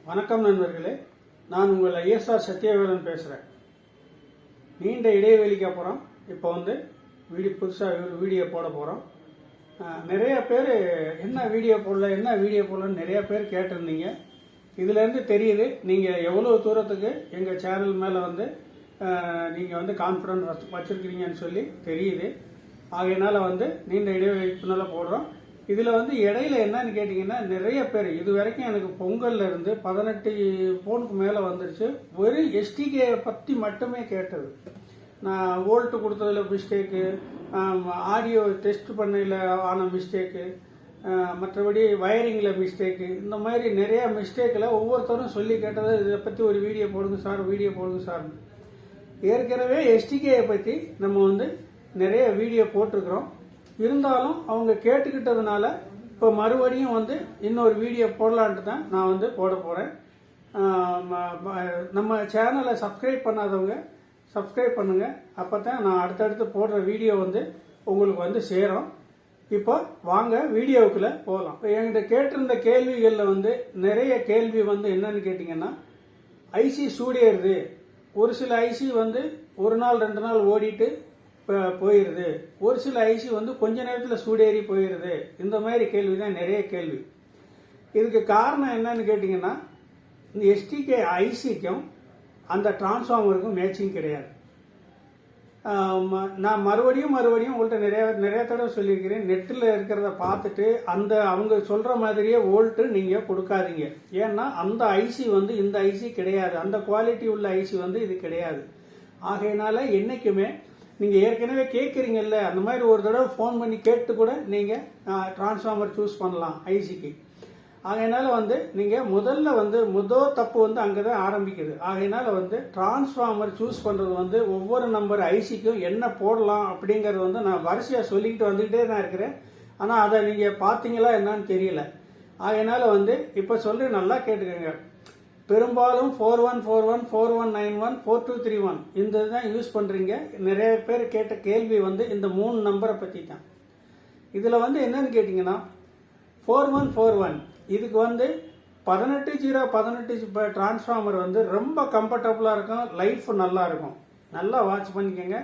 வணக்கம் நண்பர்களே, நான் உங்கள் ISR சத்யவேலன் பேசுகிறேன். நீண்ட இடைவெளிக்கு அப்புறம் இப்போ புதுசாக வீடியோ போட போகிறோம். நிறையா பேர் என்ன வீடியோ போடலன்னு நிறையா பேர் கேட்டிருந்தீங்க. இதுலேருந்து தெரியுது நீங்கள் எவ்வளோ தூரத்துக்கு எங்கள் சேனல் மேலே நீங்கள் கான்ஃபிடன்ஸ் வச்சுருக்கிறீங்கன்னு சொல்லி தெரியுது. ஆகையினால் நீண்ட இடைவெளிக்குனால போடுறோம். இதில் இடையில என்னன்னு கேட்டிங்கன்னா, நிறைய பேர் இது வரைக்கும் எனக்கு பொங்கல்ல இருந்து 18 ஃபோனுக்கு மேலே வந்துருச்சு. வெறும் STK பற்றி மட்டுமே கேட்டது. நான் வோல்ட்டு கொடுத்ததில் மிஸ்டேக்கு, ஆடியோ டெஸ்ட் பண்ணையில் ஆன மிஸ்டேக்கு, மற்றபடி வயரிங்கில் மிஸ்டேக்கு, இந்த மாதிரி நிறையா மிஸ்டேக்கில் ஒவ்வொருத்தரும் சொல்லி கேட்டது. இதை பற்றி ஒரு வீடியோ போடுங்க சார். ஏற்கனவே STKயை பற்றி நம்ம நிறைய வீடியோ போட்டிருக்கிறோம். இருந்தாலும் அவங்க கேட்டுக்கிட்டதுனால இப்போ மறுபடியும் இன்னொரு வீடியோ போடலான்ட்டு தான் நான் போட போகிறேன். நம்ம சேனலை சப்ஸ்கிரைப் பண்ணாதவங்க சப்ஸ்கிரைப் பண்ணுங்கள். அப்போ தான் நான் அடுத்தடுத்து போடுற வீடியோ உங்களுக்கு சேரும். இப்போ வாங்க வீடியோவுக்குள்ளே போகலாம். இப்போ என்கிட்ட கேட்டிருந்த கேள்விகளில் நிறைய கேள்வி என்னன்னு கேட்டிங்கன்னா, ஐசி சூடேறுது, ஒரு சில ஐசி ஒரு நாள் 2 நாள் ஓடிட்டு போயிடுது, ஒரு சில ஐசி கொஞ்ச நேரத்தில் சூடேறி போயிடுது. இந்த மாதிரி கேள்வி தான் நிறைய கேள்வி. இதுக்கு காரணம் என்னன்னு கேட்டிங்கன்னா, இந்த STK ஐசிக்கும் அந்த டிரான்ஸ்ஃபார்மருக்கும் மேட்சிங் கிடையாது. நான் மறுபடியும் உங்கள்கிட்ட நிறைய தடவை சொல்லியிருக்கிறேன். நெட்டில் இருக்கிறத பார்த்துட்டு அவங்க சொல்கிற மாதிரியே வோல்ட்டு நீங்கள் கொடுக்காதீங்க. ஏன்னா அந்த ஐசி இந்த ஐசி கிடையாது, அந்த குவாலிட்டி உள்ள ஐசி இது கிடையாது. ஆகையினால என்றைக்குமே நீங்கள் ஏற்கனவே கேட்குறீங்கல்ல, அந்த மாதிரி ஒரு தடவை ஃபோன் பண்ணி கேட்டு கூட நீங்கள் டிரான்ஸ்ஃபார்மர் சூஸ் பண்ணலாம் ஐசிக்கு. ஆகையினால நீங்கள் முதல் தப்பு அங்கே தான் ஆரம்பிக்குது. ஆகையினால டிரான்ஸ்ஃபார்மர் சூஸ் பண்ணுறது ஒவ்வொரு நம்பர் ஐசிக்கும் என்ன போடலாம் அப்படிங்கிறது நான் வரிசையாக சொல்லிக்கிட்டு வந்துக்கிட்டே தான் இருக்கிறேன். ஆனால் அதை நீங்கள் பார்த்தீங்களா என்னன்னு தெரியல. ஆகையினால இப்போ சொல்லி நல்லா கேட்டுக்கோங்க. பெரும்பாலும் 4141, 4191, 4231 இந்த தான் யூஸ் பண்ணுறீங்க. நிறைய பேர் கேட்ட கேள்வி இந்த 3 நம்பரை பற்றி தான். இதில் என்னன்னு கேட்டிங்கன்னா, 4141 இதுக்கு 18 டிரான்ஸ்ஃபார்மர் ரொம்ப கம்ஃபர்டபுளாக இருக்கும், லைஃப் நல்லா இருக்கும். நல்லா வாட்ச் பண்ணிக்கோங்க.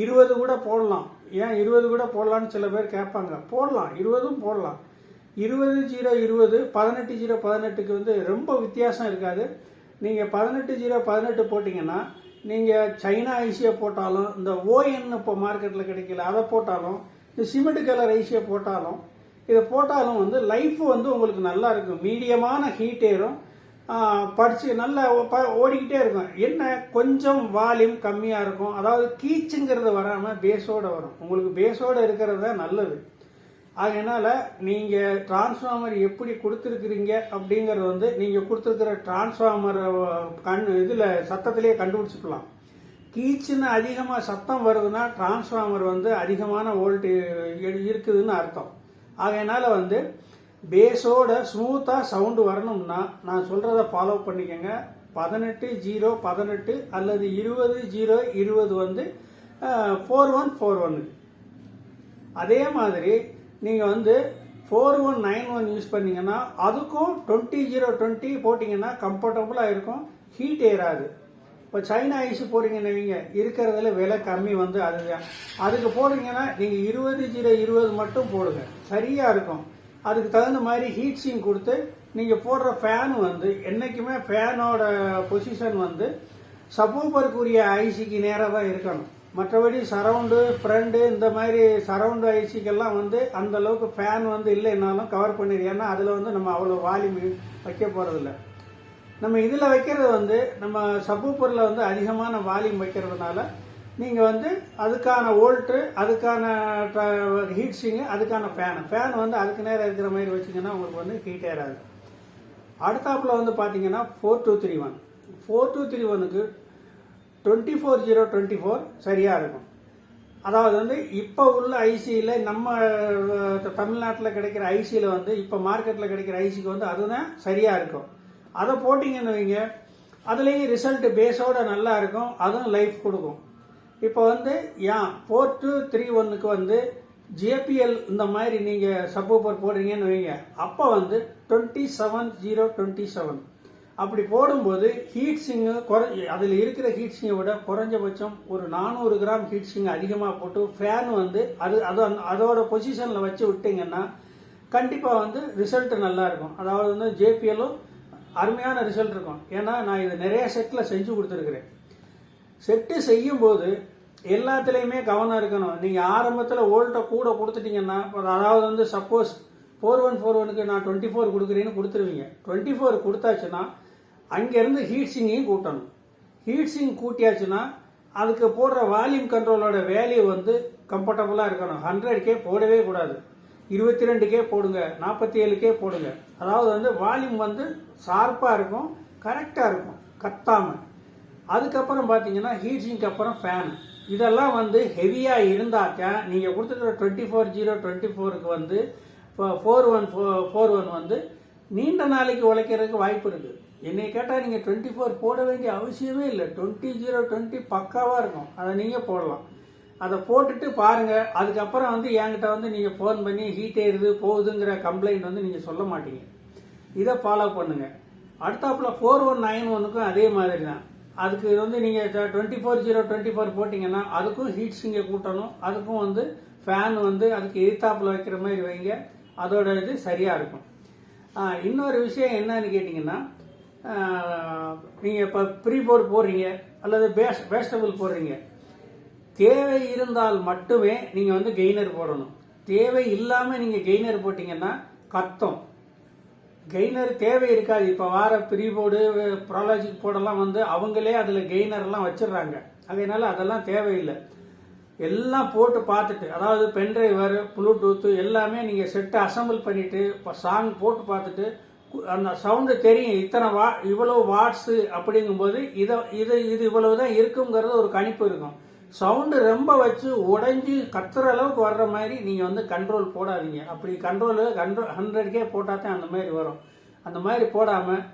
20 கூட போடலாம். ஏன் 20 கூட போடலான்னு சில பேர் கேட்பாங்க. போடலாம், 20 போடலாம். 20-0-20, 18-0-18க்கு ரொம்ப வித்தியாசம் இருக்காது. நீங்கள் 18-0-18 போட்டிங்கன்னா, நீங்கள் சைனா ஐசியை போட்டாலும், இந்த ON இப்போ மார்க்கெட்டில் கிடைக்கல அதை போட்டாலும், இந்த சிமெண்ட் கலர் ஐசியை போட்டாலும், இதை போட்டாலும் லைஃப் உங்களுக்கு நல்லா இருக்கும். மீடியமான ஹீட் ஏறும், படித்து நல்லா ஓடிக்கிட்டே இருக்கும். என்ன கொஞ்சம் வால்யூம் கம்மியாக இருக்கும். அதாவது கீச்சுங்கிறது வராமல் பேஸோடு வரும். உங்களுக்கு பேஸோடு இருக்கிறது தான் நல்லது. அதனால நீங்கள் டிரான்ஸ்ஃபார்மர் எப்படி கொடுத்துருக்குறீங்க அப்படிங்கிறது நீங்கள் கொடுத்துருக்கிற டிரான்ஸ்ஃபார்மர் இதில் சத்தத்திலேயே கண்டுபிடிச்சிக்கலாம். கீச்சுன்னு அதிகமாக சத்தம் வருதுன்னா டிரான்ஸ்ஃபார்மர் அதிகமான வோல்ட் இருக்குதுன்னு அர்த்தம். அதனால பேஸோட ஸ்மூத்தாக சவுண்டு வரணும்னா நான் சொல்கிறத ஃபாலோ பண்ணிக்கோங்க. 18-0-18 அல்லது 20-0-20 4141. அதே மாதிரி நீங்கள் 4191 யூஸ் பண்ணீங்கன்னா அதுக்கும் 20-0-20 போட்டிங்கன்னா கம்ஃபர்டபுளாக இருக்கும், ஹீட் ஏறாது. இப்போ சைனா ஐசி போடுறீங்கன்னு வைங்க, இருக்கிறதுல விலை கம்மி அதுதான். அதுக்கு போடுறீங்கன்னா நீங்கள் 20-0-20 மட்டும் போடுங்க, சரியாக இருக்கும். அதுக்கு தகுந்த மாதிரி ஹீட் சிங் கொடுத்து நீங்கள் போடுற ஃபேன் என்றைக்குமே ஃபேனோட பொசிஷன் சப்வூஃபருக்குரிய ஐசிக்கு நேராக தான் இருக்கணும். மற்றபடி சரவுண்டு ஃப்ரண்டு இந்த மாதிரி சரவுண்டு ஐசிக்கெல்லாம் அந்த அளவுக்கு ஃபேன் இல்லைன்னாலும் கவர் பண்ணிடு. ஏன்னா அதில் நம்ம அவ்வளோ வால்யூம் வைக்க போகிறதில்ல. நம்ம இதில் வைக்கிறது நம்ம சப்வூஃபரில் அதிகமான வால்யூம் வைக்கிறதுனால நீங்கள் அதுக்கான வோல்ட்டு, அதுக்கான ஹீட் சிங்கு, அதுக்கான ஃபேன் அதுக்கு நேரம் இருக்கிற மாதிரி வச்சிங்கன்னா உங்களுக்கு ஹீட் ஏறாது. அடுத்தாப்பில் பார்த்தீங்கன்னா 4231க்கு 24-0-24 சரியாக இருக்கும். அதாவது இப்போ உள்ள ஐசியில் நம்ம தமிழ்நாட்டில் கிடைக்கிற ஐசியில் இப்போ மார்க்கெட்டில் கிடைக்கிற ஐசிக்கு அதுதான் சரியாக இருக்கும். அதை போட்டிங்கன்னு வைங்க, அதுலேயும் ரிசல்ட் பேஸோட நல்லா இருக்கும், அதுவும் லைஃப் கொடுக்கும். இப்போ ஏன் 4231க்கு JPL இந்த மாதிரி நீங்கள் சப்வூஃபர் போடுறீங்கன்னு வைங்க, அப்போ 27-0-27 அப்படி போடும்போது ஹீட் சிங்கு அதில் இருக்கிற ஹீட் சிங்கை விட குறைஞ்சபட்சம் ஒரு 400 கிராம் ஹீட் சிங் அதிகமாக போட்டு ஃபேன் வந்து அதோட பொசிஷனில் வச்சு விட்டீங்கன்னா கண்டிப்பாக வந்து ரிசல்ட் நல்லா இருக்கும். அதாவது வந்து ஜேபிஎல்லும் அருமையான ரிசல்ட் இருக்கும். ஏன்னா நான் இது நிறைய செட்டில் செஞ்சு கொடுத்துருக்குறேன். செட்டு செய்யும்போது எல்லாத்துலேயுமே கவனம் இருக்கணும். நீங்கள் ஆரம்பத்தில் வோல்ட்டை கூட கொடுத்துட்டீங்கன்னா, அதாவது வந்து சப்போஸ் 4141க்கு நான் 24 கொடுக்குறேன்னு கொடுத்துருவீங்க. 24 கொடுத்தாச்சுன்னா அங்கேருந்து ஹீட் சிங்கையும் கூட்டணும். ஹீட் சிங் கூட்டியாச்சுன்னா அதுக்கு போடுற வால்யூம் கண்ட்ரோலோட வேல்யூ வந்து கம்ஃபர்டபுளாக இருக்கணும். 100K போடவே கூடாது. 22K போடுங்க, 47K போடுங்க. அதாவது வந்து வால்யூம் வந்து ஷார்ப்பாக இருக்கும், கரெக்டாக இருக்கும், கத்தாமல். அதுக்கப்புறம் பார்த்தீங்கன்னா ஹீட் சிங்க்கு அப்புறம் ஃபேன். இதெல்லாம் வந்து ஹெவியாக இருந்தாக்கா நீங்கள் கொடுத்துருக்குற 24/0/24க்கு வந்து 4141 வந்து நீண்ட நாளைக்கு உழைக்கிறதுக்கு வாய்ப்பு இருக்குது. என்னை கேட்டால் நீங்கள் 24 போட வேண்டிய அவசியமே இல்லை. 20/0/20 பக்காவாக இருக்கும். அதை நீங்கள் போடலாம். அதை போட்டுட்டு பாருங்கள். அதுக்கப்புறம் வந்து என்கிட்ட வந்து நீங்கள் ஃபோன் பண்ணி ஹீட் ஏறுது போகுதுங்கிற கம்ப்ளைண்ட் வந்து நீங்கள் சொல்ல மாட்டீங்க. இதை ஃபாலோ பண்ணுங்கள். அடுத்தாப்புல 4191க்கும் அதே மாதிரி தான். அதுக்கு வந்து நீங்கள் 24/0/24 போட்டிங்கன்னா அதுக்கும் ஹீட் சிங்கை கூட்டணும். அதுக்கும் வந்து ஃபேன் வந்து அதுக்கு எதிர்த்தாப்புல வைக்கிற மாதிரி வைங்க. அதோட இது சரியாக இருக்கும். இன்னொரு விஷயம் என்னன்னு கேட்டிங்கன்னா, நீங்கள் இப்போ ப்ரீபோர்டு போடுறீங்க அல்லது பேஸ்டபிள் போடுறீங்க, தேவை இருந்தால் மட்டுமே நீங்கள் வந்து கெய்னர் போடணும். தேவை இல்லாமல் நீங்கள் கெய்னர் போட்டிங்கன்னா கத்தம். கெய்னர் தேவை இருக்காது. இப்போ வார ப்ரீபோர்டு ப்ராலஜிக் போர்டெல்லாம் வந்து அவங்களே அதில் கெய்னர்லாம் வச்சிடுறாங்க. அதனால அதெல்லாம் தேவையில்லை. எல்லாம் போட்டு பார்த்துட்டு, அதாவது பென்ட்ரைவர், ப்ளூடூத்து எல்லாமே நீங்கள் செட்டை அசம்பிள் பண்ணிவிட்டு இப்போ சாங் போட்டு பார்த்துட்டு அந்த சவுண்டு தெரியும். இவ்வளவு வாட்ஸு அப்படிங்கும்போது இது இவ்வளவு தான் இருக்குங்கிறது ஒரு கணிப்பு இருக்கும். சவுண்டு ரொம்ப வச்சு உடைஞ்சி கத்துற அளவுக்கு வர்ற மாதிரி நீங்கள் வந்து கண்ட்ரோல் போடாதீங்க. அப்படி கண்ட்ரோல் 100K போட்டால் தான் அந்த மாதிரி வரும். அந்த மாதிரி போடாமல்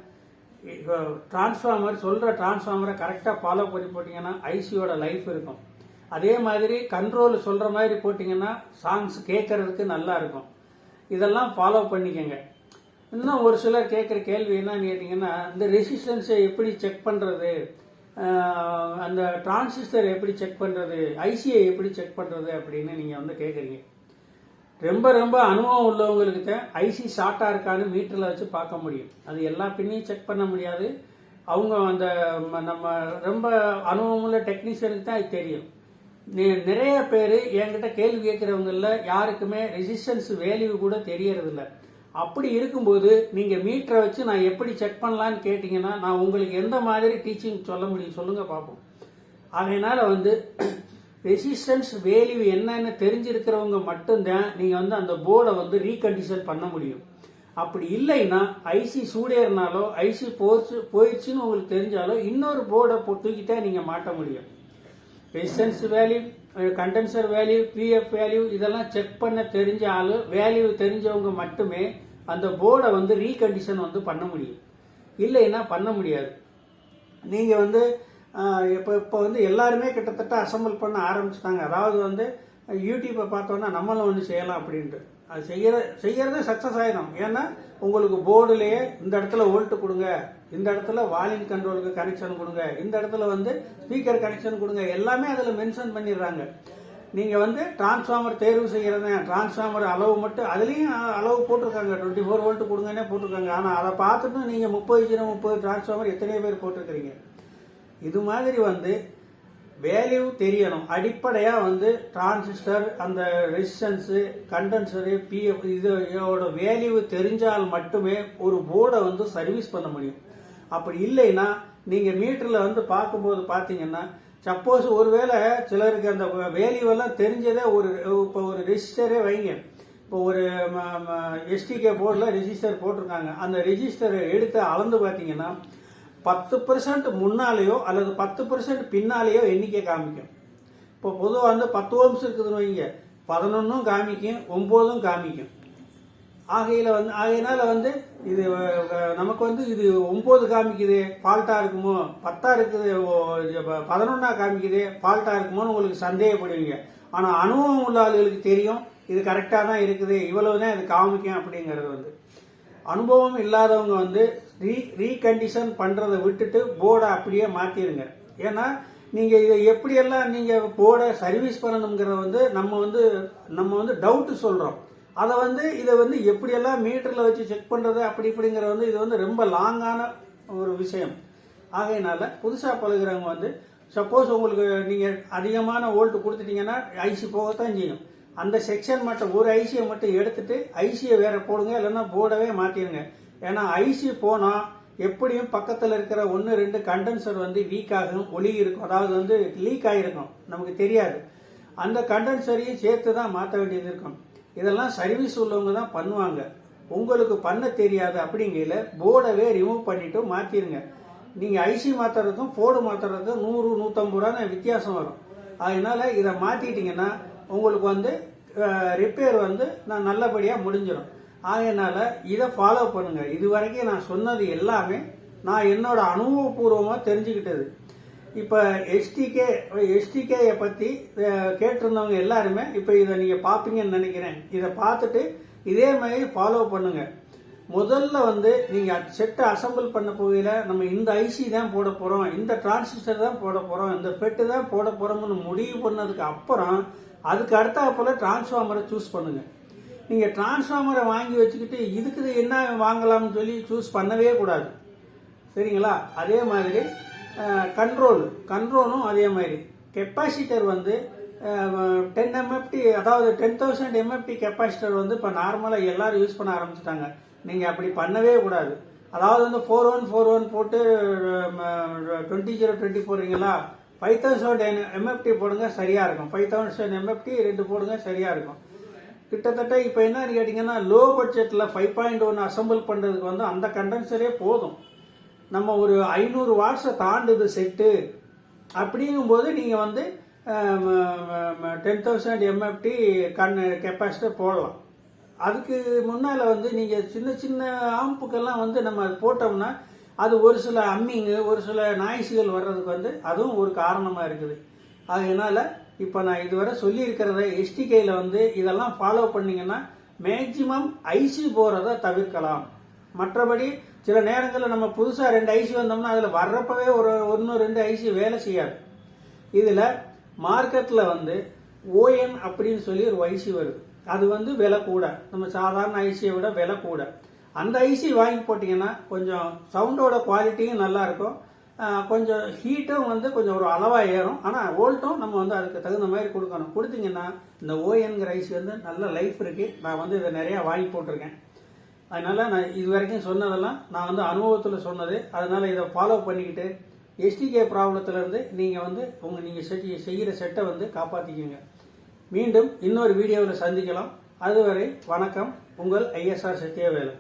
டிரான்ஸ்ஃபார்மர் சொல்கிற டிரான்ஸ்ஃபார்மரை கரெக்டாக ஃபாலோ பண்ணி போட்டிங்கன்னா ஐசியோட லைஃப் இருக்கும். அதே மாதிரி கண்ட்ரோல் சொல்கிற மாதிரி போட்டிங்கன்னா சாங்ஸ் கேட்கறதுக்கு நல்லா இருக்கும். இதெல்லாம் ஃபாலோ பண்ணிக்கங்க. இன்னும் ஒரு சிலர் கேட்குற கேள்வி என்னன்னு கேட்டிங்கன்னா, இந்த ரெசிஸ்டன்ஸை எப்படி செக் பண்ணுறது, அந்த டிரான்சிஸ்டர் எப்படி செக் பண்ணுறது, ஐசியை எப்படி செக் பண்ணுறது அப்படின்னு நீங்கள் வந்து கேட்குறீங்க. ரொம்ப அனுபவம் உள்ளவங்களுக்கு தான் ஐசி ஷார்ட்டாக இருக்கான்னு மீட்டரில் வச்சு பார்க்க முடியும். அது எல்லா பின்னையும் செக் பண்ண முடியாது. அவங்க அந்த நம்ம ரொம்ப அனுபவமுள்ள டெக்னீஷியனுக்கு தான் அது தெரியும். நிறைய பேர் என்கிட்ட கேள்வி கேட்குறவங்கள யாருக்குமே ரெசிஸ்டன்ஸ் வேல்யூ கூட தெரியறதில்ல. அப்படி இருக்கும்போது நீங்கள் மீட்டரை வச்சு நான் எப்படி செக் பண்ணலான்னு கேட்டிங்கன்னா நான் உங்களுக்கு எந்த மாதிரி டீச்சிங் சொல்ல முடியும் சொல்லுங்கள் பார்ப்போம். அதனால் வந்து ரெசிஸ்டன்ஸ் வேல்யூ என்னன்னு தெரிஞ்சிருக்கிறவங்க மட்டும்தான் நீங்கள் வந்து அந்த போர்டை வந்து ரீகண்டிஷன் பண்ண முடியும். அப்படி இல்லைன்னா ஐசி சூடேறினாலோ ஐசி போயிடுச்சுன்னு உங்களுக்கு தெரிஞ்சாலோ இன்னொரு போர்டை தூக்கிட்டே நீங்கள் மாட்ட முடியும். Resistance value, condenser value, PF value இதெல்லாம் செக் பண்ண தெரிஞ்ச ஆளு, வேல்யூ தெரிஞ்சவங்க மட்டுமே அந்த போர்டை வந்து ரீகண்டிஷன் வந்து பண்ண முடியும். இல்லைன்னா பண்ண முடியாது. நீங்கள் வந்து இப்போ வந்து எல்லாருமே கிட்டத்தட்ட அசம்பிள் பண்ண ஆரம்பிச்சிட்டாங்க. அதாவது வந்து யூடியூப்பை பார்த்தோன்னா நம்மளும் ஒன்று செய்யலாம் அப்படின்ட்டு அது செய்யறது சக்ஸஸ் ஆயிடும். ஏன்னா உங்களுக்கு போர்டுலேயே இந்த இடத்துல வோல்ட் கொடுங்க, இந்த இடத்துல வால்யூம் கண்ட்ரோலுக்கு கனெக்ஷன் கொடுங்க, இந்த இடத்துல வந்து ஸ்பீக்கர் கனெக்ஷன் கொடுங்க, எல்லாமே அதில் மென்ஷன் பண்ணிடுறாங்க. நீங்கள் வந்து டிரான்ஸ்ஃபார்மர் தேர்வு செய்கிறது, டிரான்ஸ்ஃபார்மர் அளவு மட்டும் அதுலேயும் அளவு போட்டிருக்காங்க. 24 வோல்ட் கொடுங்கன்னே போட்டிருக்காங்க. ஆனால் அதை பார்த்துட்டு நீங்கள் 30/30 டிரான்ஸ்ஃபார்மர் எத்தனையோ பேர் போட்டிருக்கிறீங்க. இது மாதிரி வந்து வேல்யூ தெரியணும். அடிப்படையாக வந்து டிரான்சிஸ்டர், அந்த ரெசிஸ்டன்ஸு, கண்டென்சரு, பிஎஃப் இதோட வேல்யூ தெரிஞ்சால் மட்டுமே ஒரு போர்டை வந்து சர்வீஸ் பண்ண முடியும். அப்படி இல்லைன்னா நீங்கள் மீட்டரில் வந்து பார்க்கும்போது பார்த்தீங்கன்னா, சப்போஸ் ஒருவேளை சிலருக்கு அந்த வேல்யூவெல்லாம் தெரிஞ்சதே இப்போ ஒரு ரெஜிஸ்டரே வைங்க. இப்போ ஒரு STK போர்டில் ரெஜிஸ்டர் போட்டிருக்காங்க. அந்த ரெஜிஸ்டரை எடுத்து அளந்து பார்த்தீங்கன்னா 10% முன்னாலேயோ அல்லது 10% பின்னாலேயோ எண்ணிக்கை காமிக்கும். இப்போ பொதுவாக வந்து 10 ஓம்ஸ் இருக்குதுன்னு வைங்க, 11ம் காமிக்கும், 9ம் காமிக்கும். ஆகையினால வந்து இது நமக்கு வந்து இது 9 காமிக்குது ஃபால்ட்டா இருக்குமோ, 10 இருக்குது 11 காமிக்குது ஃபால்ட்டா இருக்குமோன்னு உங்களுக்கு சந்தேகப்படுவீங்க. ஆனால் அனுபவம் உள்ள ஆளுகளுக்கு தெரியும் இது கரெக்டாக தான் இருக்குது, இவ்வளவு தான் இது காமிக்கும் அப்படிங்கிறது. வந்து அனுபவம் இல்லாதவங்க வந்து ரீகண்டிஷன் பண்ணுறதை விட்டுட்டு போர்டை அப்படியே மாற்றிடுங்க. ஏன்னா நீங்கள் இதை எப்படியெல்லாம் நீங்கள் போர்டை சர்வீஸ் பண்ணணுங்கிறத வந்து நம்ம வந்து டவுட்டு சொல்கிறோம். அதை வந்து இதை வந்து எப்படியெல்லாம் மீட்டரில் வச்சு செக் பண்ணுறது அப்படி இப்படிங்கிற வந்து இது வந்து ரொம்ப லாங்கான ஒரு விஷயம். ஆகையினால புதுசாக பழகுறவங்க வந்து சப்போஸ் உங்களுக்கு நீங்கள் அதிகமான வோல்ட் கொடுத்துட்டீங்கன்னா ஐசி போகத்தான் செய்யும். அந்த செக்ஷன் மட்டும் ஒரு ஐசியை மட்டும் எடுத்துட்டு ஐசியை வேற போடுங்க, இல்லைன்னா போர்டவே மாற்றிடுங்க. ஏன்னா ஐசி போனால் எப்படியும் பக்கத்தில் இருக்கிற 1-2 கண்டென்சர் வந்து வீக் ஆகும், ஒளி இருக்கும், அதாவது வந்து லீக் ஆகிருக்கும், நமக்கு தெரியாது. அந்த கண்டென்சரையும் சேர்த்து தான் மாற்ற வேண்டியது இருக்கும். இதெல்லாம் சர்வீஸ் உள்ளவங்க தான் பண்ணுவாங்க. உங்களுக்கு பண்ண தெரியாது அப்படிங்கையில் போர்டவே ரிமூவ் பண்ணிட்டு மாற்றிடுங்க. நீங்கள் ஐசி மாற்றுறதுக்கும் போர்டு மாற்றுறதுக்கும் 100-150 ரூபா வித்தியாசம் வரும். அதனால இதை மாற்றிட்டீங்கன்னா உங்களுக்கு வந்து ரிப்பேர் வந்து நான் நல்லபடியாக முடிஞ்சிடும். அதனால இதை ஃபாலோ பண்ணுங்க. இது வரைக்கும் நான் சொன்னது எல்லாமே நான் என்னோட அனுபவபூர்வமாக தெரிஞ்சுக்கிட்டது. இப்போ எஸ்டிகேயை பற்றி கேட்டிருந்தவங்க எல்லாருமே இப்போ இதை நீங்கள் பார்ப்பீங்கன்னு நினைக்கிறேன். இதை பார்த்துட்டு இதே மாதிரி ஃபாலோ பண்ணுங்க. முதல்ல வந்து நீங்கள் செட்டை அசம்பிள் பண்ண போகையில் நம்ம இந்த ஐசி தான் போட போகிறோம், இந்த டிரான்சிஸ்டர் தான் போட போகிறோம், இந்த பெட்டு தான் போட போகிறோம்னு முடிவு பண்ணதுக்கு அப்புறம் அதுக்கு அடுத்தாப்புல டிரான்ஸ்ஃபார்மரை சூஸ் பண்ணுங்க. நீங்கள் டிரான்ஸ்ஃபார்மரை வாங்கி வச்சுக்கிட்டு இதுக்கு என்ன வாங்கலாம்னு சொல்லி சூஸ் பண்ணவே கூடாது. சரிங்களா? அதே மாதிரி கண்ட்ரோலும் அதே மாதிரி. கெப்பாசிட்டர் வந்து 10 MFT, அதாவது 10,000 MFT கெப்பாசிட்டர் வந்து இப்போ நார்மலாக எல்லாரும் யூஸ் பண்ண ஆரம்பிச்சிட்டாங்க. நீங்கள் அப்படி பண்ணவே கூடாது. அதாவது வந்து 4141 போட்டு 20-20 போடுறீங்களா, 5,000 MFT போடுங்க, சரியாக இருக்கும். 5,000 MFT 2 போடுங்க, சரியாக இருக்கும். கிட்டத்தட்ட இப்போ என்னன்னு கேட்டிங்கன்னா லோ பட்ஜெட்டில் 5.1 அசம்பிள் பண்ணுறதுக்கு வந்து அந்த கண்டென்சரே போதும். நம்ம ஒரு 500 வாட்ஸை தாண்டுது செட்டு அப்படிங்கும்போது நீங்கள் வந்து 10,000 MFT கெப்பாசிட்டர் போடலாம். அதுக்கு முன்னால் வந்து நீங்கள் சின்ன சின்ன ஆம்புக்கெல்லாம் வந்து நம்ம அது போட்டோம்னா அது ஒரு சில அம்மிங்கு, ஒரு சில நாய்ஸுகள் வர்றதுக்கு வந்து அதுவும் ஒரு காரணமாக இருக்குது. அதனால இப்போ நான் இதுவரை சொல்லியிருக்கிறத எஸ்டிகேயில் வந்து இதெல்லாம் ஃபாலோ பண்ணிங்கன்னா மேக்சிமம் ஐசி போகிறத தவிர்க்கலாம். மற்றபடி சில நேரங்களில் நம்ம புதுசாக 2 ஐசி வந்தோம்னா அதில் வர்றப்பவே ஒரு 1-2 ஐசி வேலை செய்யாது. இதில் மார்க்கெட்டில் வந்து ஓஎன் அப்படின்னு சொல்லி ஒரு ஐசி வருது. அது வந்து விலை கூட, நம்ம சாதாரண ஐசியை விட விலை கூட. அந்த ஐசி வாங்கி போட்டிங்கன்னா கொஞ்சம் சவுண்டோட குவாலிட்டியும் நல்லா இருக்கும், கொஞ்சம் ஹீட்டும் வந்து கொஞ்சம் ஒரு அளவாக ஏறும். ஆனால் வோல்ட்டும் நம்ம வந்து அதுக்கு தகுந்த மாதிரி கொடுக்கணும். கொடுத்தீங்கன்னா இந்த ஓஎன்கிற ஐசி வந்து நல்ல லைஃப் இருக்குது. நான் வந்து இதை நிறையா வாங்கி போட்டிருக்கேன். அதனால் நான் இது வரைக்கும் சொன்னதெல்லாம் நான் வந்து அனுபவத்தில் சொன்னது. அதனால் இதை ஃபாலோ பண்ணிக்கிட்டு எஸ்டிகே ப்ராப்ளத்திலேருந்து நீங்கள் வந்து நீங்கள் செய்கிற செட்டை வந்து காப்பாற்றிக்கோங்க. மீண்டும் இன்னொரு வீடியோவில் சந்திக்கலாம். அதுவரை வணக்கம். உங்கள் ISR சத்யவேலு.